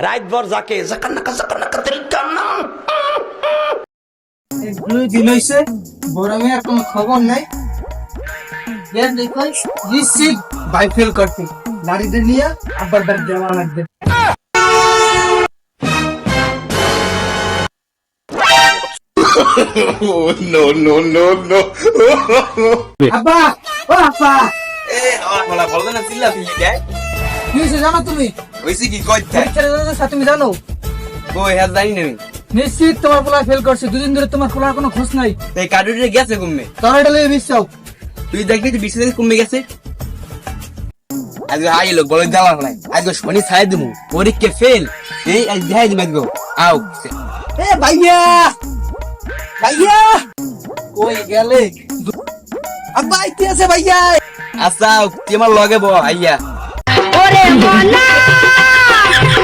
রাত ভর যাকে জাকান্নাকা তেল কান্না। দুই দিন হইছে বরমে আর কোনো খবর নাই। দেখো রিসিভ বাই ফেল করতে নারীদের নিয়ে আবার ব্যাগ দেওয়া লাগবে। No no no no. আব্বা ও আব্বা এ আমার বলা বলবে না চিল্লা তুমি কে কি হইছে জানো তুমি? হইছে কি কইতে পরীক্ষার রেজাল্ট তুমি জানো? কই হ্যাঁ জানি না নিশ্চিত তোমার পোলা ফেল করছে। দুদিন ধরে তোমার পোলার কোনো খোঁজ নাই। এই কাডুরে গেছে কমবে তোর এটা লয়ে বিশ্বাও। তুই দেখবি যে বিশ্বজিৎ কমবে গেছে আজকে হাই লোক বলে দেওয়া নাই আজকে শনি ছাই দিমু পরীক্ষা ফেল এই আজ দেখাই দিবে গো আও এ ভাইয়া ভাইয়া কই গেলে? আব্বা আইতে আছে ভাইয়া। আচ্ছা তোমার লগে বো আইয়া ওরে মনা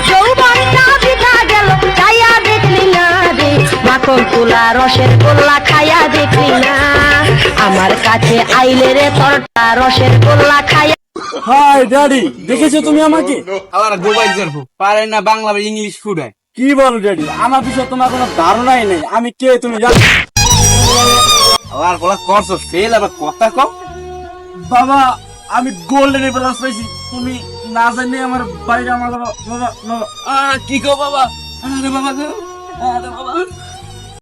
যৌবন না বিধা গেল খাইয়া দেখলি না রে মাখন তুলা রসের গোল্লা খাইয়া দেখলি না আমার কাছে আইলে রে তোরটা রসের গোল্লা খাইয়া। হাই ড্যাডি, দেখেছো তুমি আমাকে? আবার গোবাই জরফু পারে না বাংলা বা ইংলিশ ফুডায় কি বলো ড্যাডি? আমার বিষয়ে তোমার কোনো ধারণাই নেই। আমি কে তুমি জানো? আবার বলা করছো ফেল আবার কথা কম বাবা, আমি গোল্ডেন প্লাস পাইছি। তুমি না জানি আমার বাড়িটা আমার বাবা বাবা বাবা কি কো বাবা আরে বাবা গো আরে বাবা